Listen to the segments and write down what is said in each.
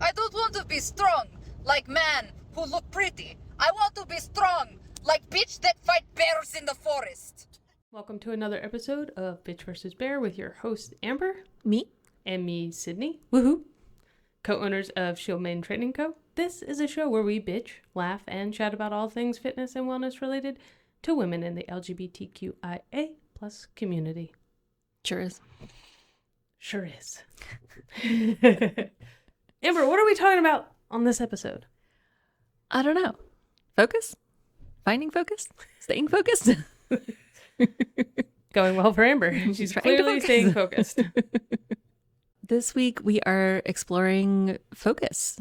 I don't want to be strong like man who look pretty. I want to be strong like bitch that fight bears in the forest. Welcome to another episode of Bitch vs. Bear with your host Amber. Me? And me, Sydney. Woohoo! Co-owners of Shield Main Training Co. This is a show where we bitch, laugh, and chat about all things fitness and wellness related to women in the LGBTQIA+ community. Sure is. Sure is. Amber, what are we talking about on this episode? I don't know. Focus? Finding focus? Staying focused? Going well for Amber. She's clearly staying focused. This week we are exploring focus.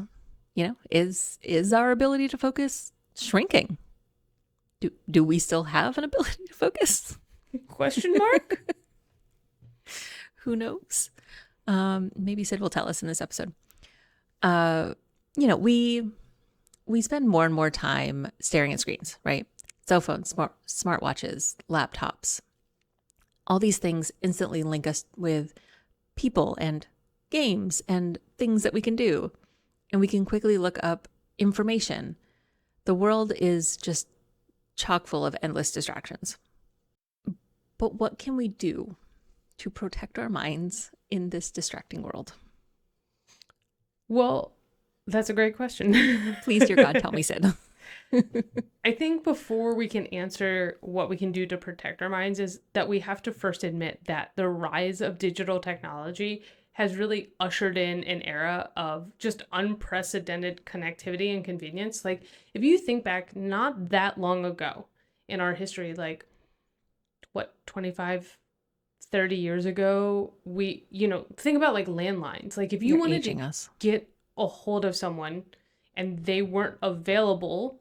You know, is our ability to focus shrinking? Do we still have an ability to focus? Question mark? Who knows? Maybe Sid will tell us in this episode. We spend more and more time staring at screens, right? Cell phones, smartwatches, laptops. All these things instantly link us with people and games and things that we can do. And we can quickly look up information. The world is just chock full of endless distractions. But what can we do to protect our minds in this distracting world? Well, that's a great question. Please, dear God, tell me, Sid. I think before we can answer what we can do to protect our minds is that we have to first admit that the rise of digital technology has really ushered in an era of just unprecedented connectivity and convenience. Like, if you think back not that long ago in our history, like, 25, 30 years ago, think about like landlines. Like, if you wanted to get a hold of someone and they weren't available,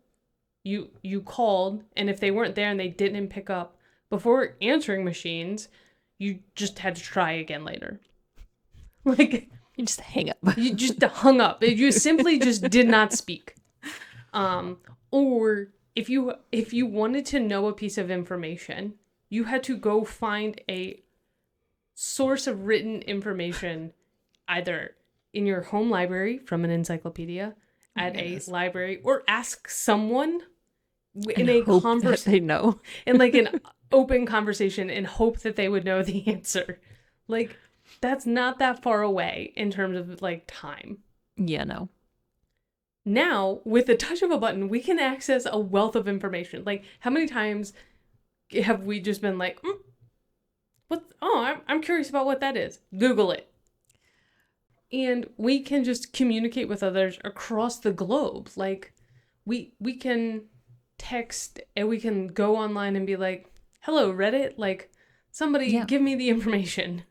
you called, and if they weren't there and they didn't pick up before answering machines, you just had to try again later. Like, you just hang up. You just hung up. You simply just did not speak. Or if you wanted to know a piece of information, you had to go find a source of written information either in your home library from an encyclopedia, at a library, or ask someone in a conversation. They know. In like an open conversation and hope that they would know the answer. Like, that's not that far away in terms of like time. Yeah, no. Now, with the touch of a button, we can access a wealth of information. Like, how many times have we just been like, I'm curious about what that is. Google it. And we can just communicate with others across the globe. Like, we can text and we can go online and be like, hello, Reddit. Like, somebody give me the information.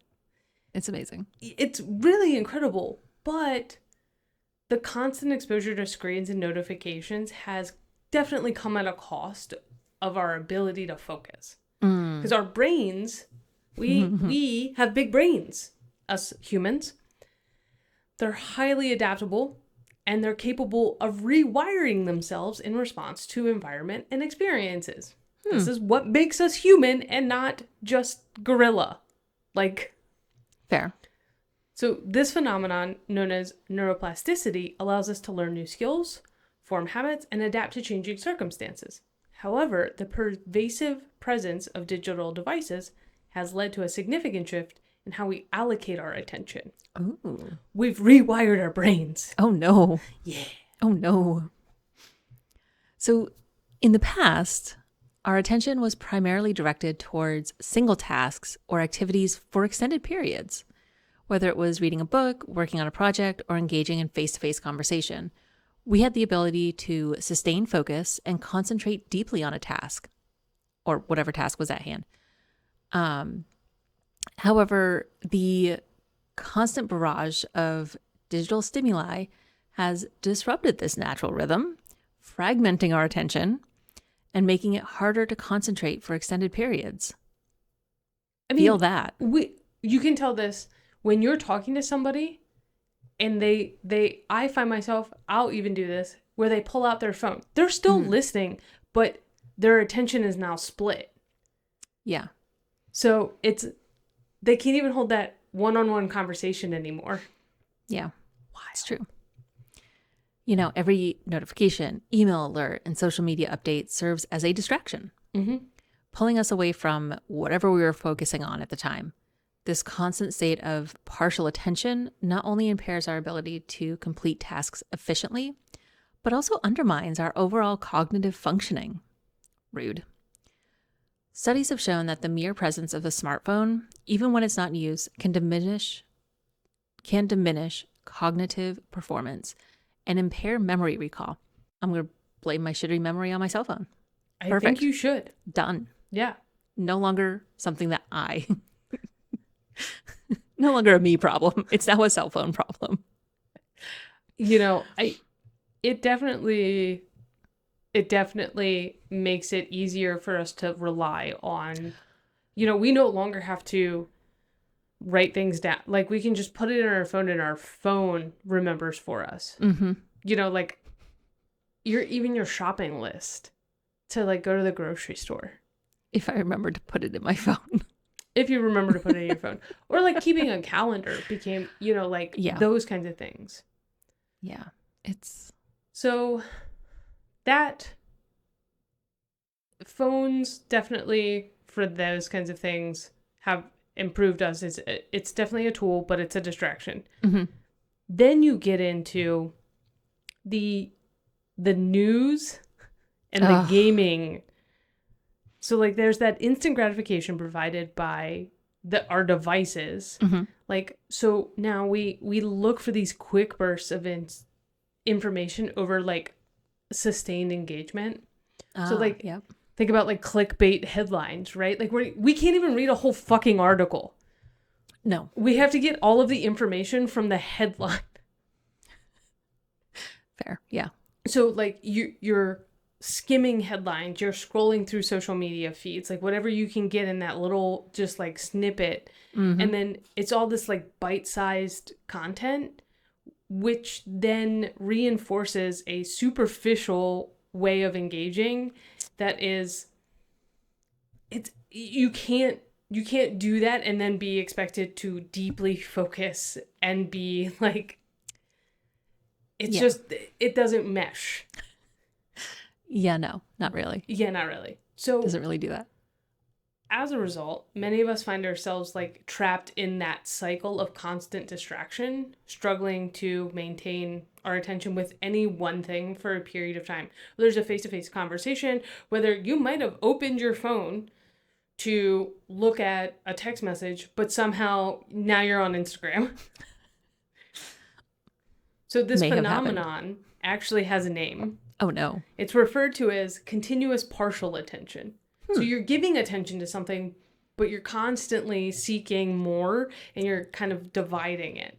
It's amazing. It's really incredible. But the constant exposure to screens and notifications has definitely come at a cost of our ability to focus. Because our brains, we have big brains, us humans. They're highly adaptable, and they're capable of rewiring themselves in response to environment and experiences. This is what makes us human and not just gorilla. Like, fair. So this phenomenon, known as neuroplasticity, allows us to learn new skills, form habits, and adapt to changing circumstances. However, the pervasive presence of digital devices has led to a significant shift in how we allocate our attention. Ooh. We've rewired our brains. Oh, no. Yeah. Oh, no. So in the past, our attention was primarily directed towards single tasks or activities for extended periods, whether it was reading a book, working on a project, or engaging in face-to-face conversation. We had the ability to sustain focus and concentrate deeply on a task, or whatever task was at hand. However, the constant barrage of digital stimuli has disrupted this natural rhythm, fragmenting our attention and making it harder to concentrate for extended periods. Feel that. You can tell this when you're talking to somebody and I find myself, I'll even do this, where they pull out their phone. They're still listening, but their attention is now split. Yeah. So they can't even hold that one-on-one conversation anymore. Yeah. It's true. You know, every notification, email alert, and social media update serves as a distraction, pulling us away from whatever we were focusing on at the time. This constant state of partial attention not only impairs our ability to complete tasks efficiently, but also undermines our overall cognitive functioning. Rude. Studies have shown that the mere presence of the smartphone, even when it's not in use, can diminish cognitive performance and impair memory recall. I'm going to blame my shitty memory on my cell phone. I Perfect. think you should. Done. Yeah. No longer something that no longer a me problem. It's now a cell phone problem. You know, it definitely makes it easier for us to rely on, you know, we no longer have to write things down. Like, we can just put it in our phone and our phone remembers for us. You know, like your shopping list to like go to the grocery store. If I remember to put it in my phone. If you remember to put it in your phone. Or like keeping a calendar became, you know, like those kinds of things. Yeah. So that phones definitely for those kinds of things have improved us. It's definitely a tool, but it's a distraction. Then you get into the news and the gaming. So like there's that instant gratification provided by our devices. Like, so now we look for these quick bursts of information over like sustained engagement. So like think about like clickbait headlines, right? Like we can't even read a whole fucking article. No. We have to get all of the information from the headline. Fair. Yeah. So like you're skimming headlines, you're scrolling through social media feeds, like whatever you can get in that little just like snippet. And then it's all this like bite-sized content, which then reinforces a superficial way of engaging that is, you can't do that and then be expected to deeply focus and be like, it's just, it doesn't mesh. Yeah, no, not really. Yeah, not really. So doesn't really do that. As a result, many of us find ourselves like trapped in that cycle of constant distraction, struggling to maintain our attention with any one thing for a period of time. Whether there's a face-to-face conversation, whether you might have opened your phone to look at a text message, but somehow now you're on Instagram. So this phenomenon actually has a name. Oh, no. It's referred to as continuous partial attention. So you're giving attention to something, but you're constantly seeking more and you're kind of dividing it.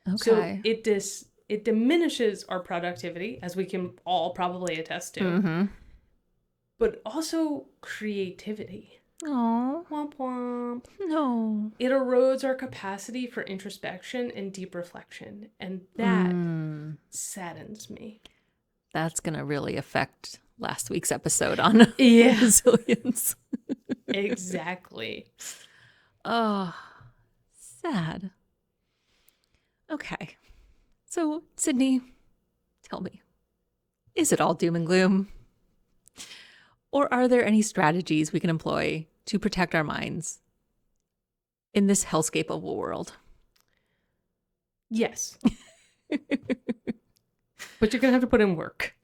Okay. So it diminishes our productivity, as we can all probably attest to, but also creativity. Oh, Womp womp. no. It erodes our capacity for introspection and deep reflection, and that saddens me. That's going to really affect last week's episode on resilience. Exactly. Oh, sad. Okay. So, Sydney, tell me, is it all doom and gloom? Or are there any strategies we can employ to protect our minds in this hellscape of a world? Yes. But you're going to have to put in work.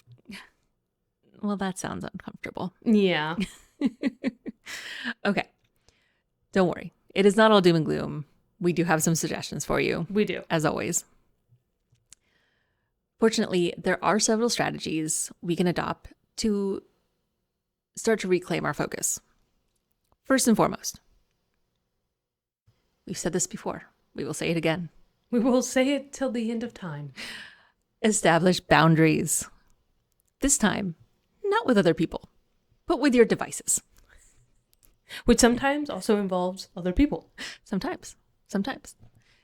Well, that sounds uncomfortable. Yeah. Okay. Don't worry. It is not all doom and gloom. We do have some suggestions for you. We do. As always. Fortunately, there are several strategies we can adopt to start to reclaim our focus. First and foremost, we've said this before. We will say it again. We will say it till the end of time. Establish boundaries. This time, not with other people, but with your devices. Which sometimes also involves other people. Sometimes.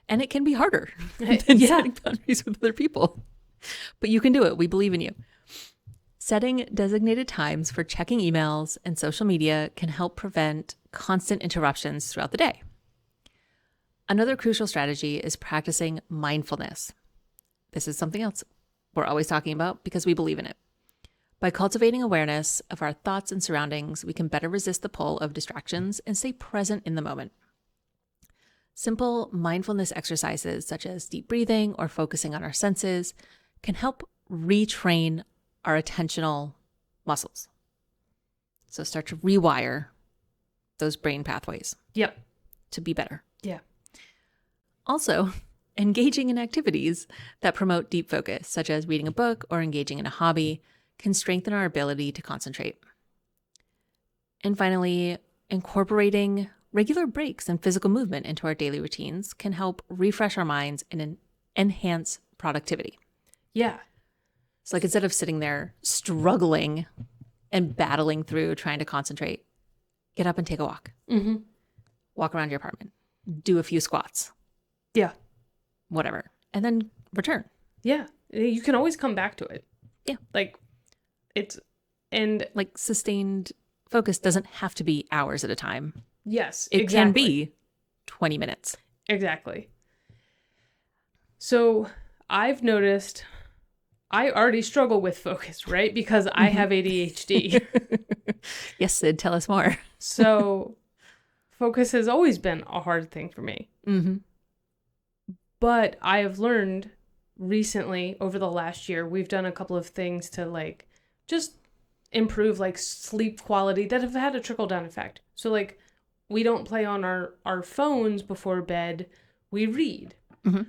And it can be harder than setting boundaries with other people. But you can do it. We believe in you. Setting designated times for checking emails and social media can help prevent constant interruptions throughout the day. Another crucial strategy is practicing mindfulness. This is something else we're always talking about because we believe in it. By cultivating awareness of our thoughts and surroundings, we can better resist the pull of distractions and stay present in the moment. Simple mindfulness exercises such as deep breathing or focusing on our senses can help retrain our attentional muscles. So start to rewire those brain pathways. Yep. To be better. Yeah. Also, engaging in activities that promote deep focus, such as reading a book or engaging in a hobby, can strengthen our ability to concentrate. And finally, incorporating regular breaks and physical movement into our daily routines can help refresh our minds and enhance productivity. Yeah. So like instead of sitting there struggling and battling through trying to concentrate, get up and take a walk. Mm-hmm. Walk around your apartment. Do a few squats. Yeah. Whatever. And then return. Yeah. You can always come back to it. Yeah. Like like sustained focus doesn't have to be hours at a time. Yes. It exactly. can be 20 minutes. Exactly. So I've noticed I already struggle with focus, right? Because I have ADHD. Yes, Sid, tell us more. So focus has always been a hard thing for me. Mm-hmm. But I have learned recently over the last year, we've done a couple of things to like just improve like sleep quality that have had a trickle down effect. So like we don't play on our phones before bed, we read. Mm-hmm.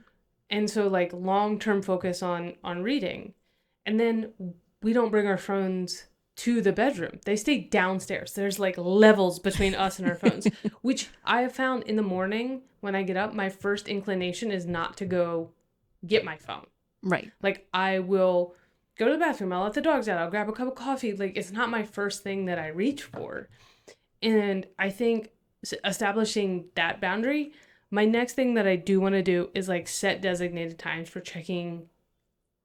And so like long-term focus on reading. And then we don't bring our phones to the bedroom. They stay downstairs. There's like levels between us and our phones, which I have found in the morning when I get up, my first inclination is not to go get my phone. Right. Like I will go to the bathroom, I'll let the dogs out, I'll grab a cup of coffee. Like it's not my first thing that I reach for. And I think establishing that boundary, my next thing that I do want to do is like set designated times for checking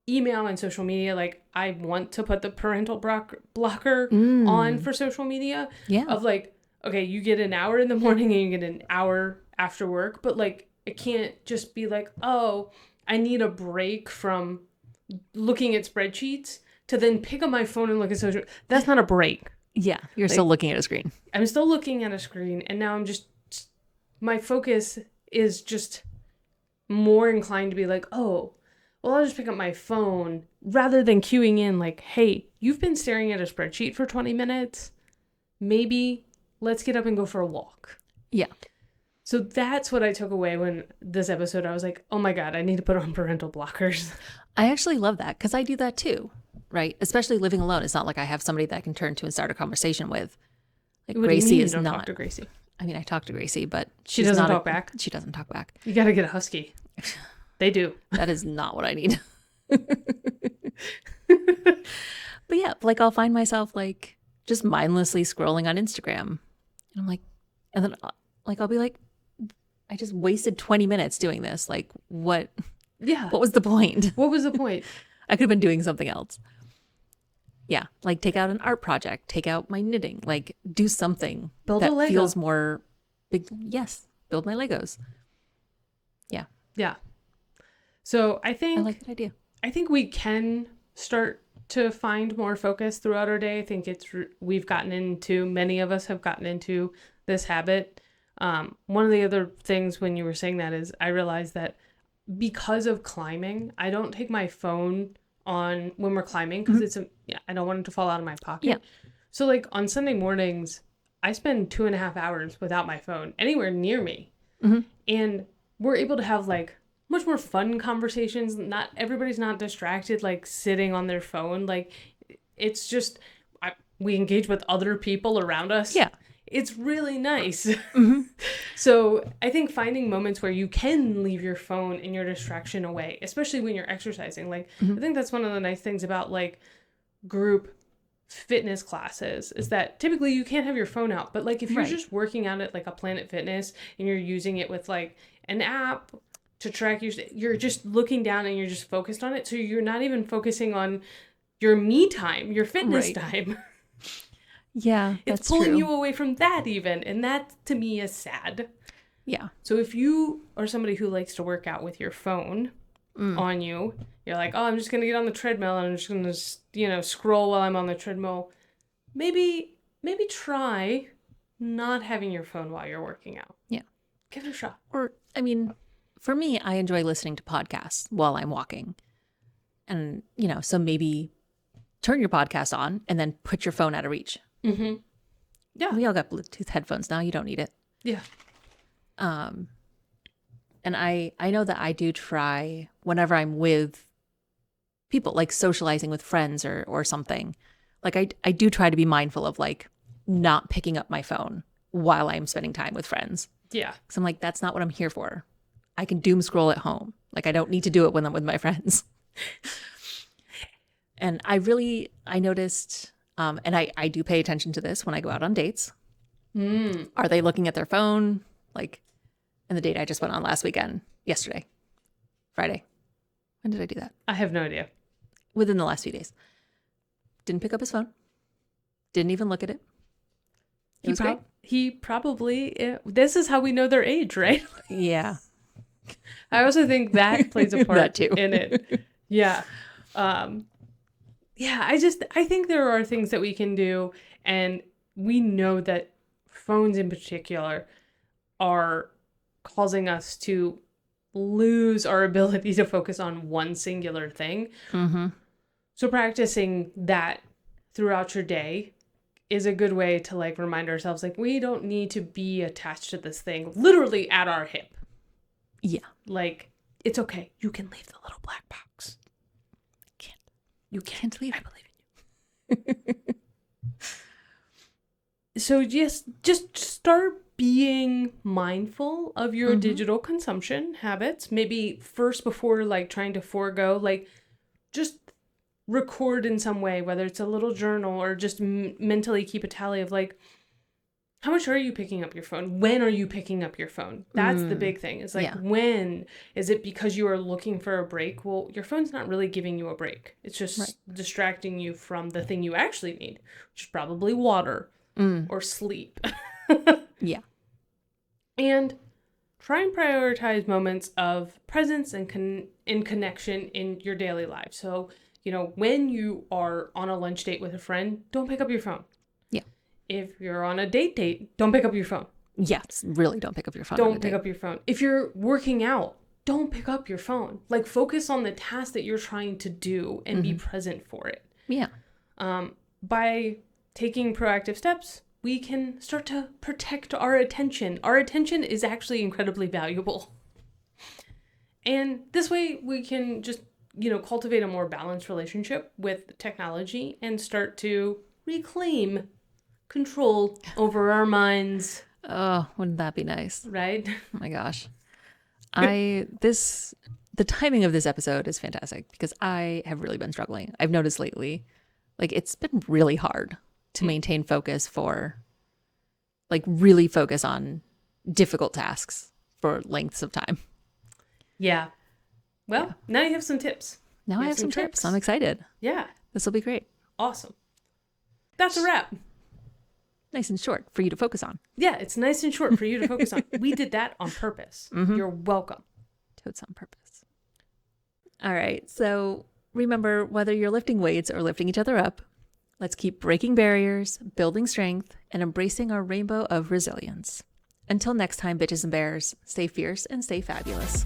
email and social media. Like I want to put the parental blocker on for social media. Yeah. Of like, okay, you get an hour in the morning and you get an hour after work. But like, it can't just be like, oh, I need a break from looking at spreadsheets to then pick up my phone and look at social. That's not a break. Yeah. You're still looking at a screen. I'm still looking at a screen. And now my focus is just more inclined to be like, oh, well, I'll just pick up my phone rather than queuing in like, hey, you've been staring at a spreadsheet for 20 minutes. Maybe let's get up and go for a walk. Yeah. So that's what I took away when this episode, I was like, oh my God, I need to put on parental blockers. I actually love that because I do that too, right? Especially living alone. It's not like I have somebody that I can turn to and start a conversation with. Like What do you Gracie mean you is don't not. talk to Gracie? I mean, I talk to Gracie, but She she's doesn't not talk back? She doesn't talk back. You got to get a husky. They do. That is not what I need. But yeah, like I'll find myself like just mindlessly scrolling on Instagram. And I'm like, and then like I'll be like, I just wasted 20 minutes doing this. Like what Yeah. was the point? What was the point? I could have been doing something else. Yeah, like take out an art project, take out my knitting, like do something Build a that Lego. feels more big. Yes, build my Legos. Yeah, Yeah. So I I like that idea. think we can start to find more focus throughout our day. I think many of us have gotten into this habit. One of the other things when you were saying that is I realized that because of climbing, I don't take my phone on when we're climbing because I don't want it to fall out of my pocket. Yeah. So like on Sunday mornings, I spend 2.5 hours without my phone anywhere near me. Mm-hmm. And we're able to have like much more fun conversations. Not everybody's not distracted, like sitting on their phone. Like it's just, we engage with other people around us. Yeah. It's really nice. Mm-hmm. So I think finding moments where you can leave your phone and your distraction away, especially when you're exercising. Like I think that's one of the nice things about like group fitness classes is that typically you can't have your phone out. But like if you're Right. just working out at like a Planet Fitness and you're using it with like an app to track you're just looking down and you're just focused on it. So you're not even focusing on your me time, your fitness Right. time. Yeah, It's that's pulling true. you away from that even. And that to me is sad. Yeah. So if you are somebody who likes to work out with your phone, on you. You're like, oh, I'm just going to get on the treadmill and I'm just going to, scroll while I'm on the treadmill. Maybe try not having your phone while you're working out. Yeah. Give it a shot. Or, I mean, for me, I enjoy listening to podcasts while I'm walking. And, so maybe turn your podcast on and then put your phone out of reach. Mm-hmm. Yeah. We all got Bluetooth headphones now. You don't need it. Yeah. And I know that I do try whenever I'm with people, like socializing with friends or something. Like I do try to be mindful of like not picking up my phone while I'm spending time with friends. Yeah. Because I'm like, that's not what I'm here for. I can doom scroll at home. Like I don't need to do it when I'm with my friends. And I noticed, and I do pay attention to this when I go out on dates. Are they looking at their phone? Like in the date I just went on yesterday, Friday. When did I do that? I have no idea. Within the last few days. Didn't pick up his phone. Didn't even look at it. It was great. He probably, this is how we know their age, right? Yeah. I also think that plays a part That too. in it. Yeah. I think there are things that we can do, and we know that phones in particular are causing us to lose our ability to focus on one singular thing. Mm-hmm. So practicing that throughout your day is a good way to like remind ourselves like we don't need to be attached to this thing literally at our hip. Yeah. Like it's okay. You can leave the little black box. You can't leave. I believe in you. So just start being mindful of your digital consumption habits. Maybe first before like trying to forego, like just record in some way, whether it's a little journal or just mentally keep a tally of like, how much are you picking up your phone? When are you picking up your phone? That's the big thing. It's like, when? Is it because you are looking for a break? Well, your phone's not really giving you a break. It's just distracting you from the thing you actually need, which is probably water or sleep. Yeah. And try and prioritize moments of presence and in connection in your daily life. So, when you are on a lunch date with a friend, don't pick up your phone. Yeah. If you're on a date, don't pick up your phone. Yes, really don't pick up your phone. Don't pick up your phone. If you're working out, don't pick up your phone. Like focus on the task that you're trying to do and be present for it. Yeah. By taking proactive steps, we can start to protect our attention. Our attention is actually incredibly valuable. And this way we can just, cultivate a more balanced relationship with technology and start to reclaim control over our minds. Oh, wouldn't that be nice? Right? Oh my gosh. The timing of this episode is fantastic because I have really been struggling. I've noticed lately, like it's been really hard to maintain focus really focus on difficult tasks for lengths of time. Yeah. Well, now you have some tips. Now I have some tips. I'm excited. Yeah. This will be great. Awesome. That's a wrap. Nice and short for you to focus on. Yeah, it's nice and short for you to focus on. We did that on purpose. You're welcome. Totes on purpose. All right. So remember, whether you're lifting weights or lifting each other up, let's keep breaking barriers, building strength, and embracing our rainbow of resilience. Until next time, bitches and bears, stay fierce and stay fabulous.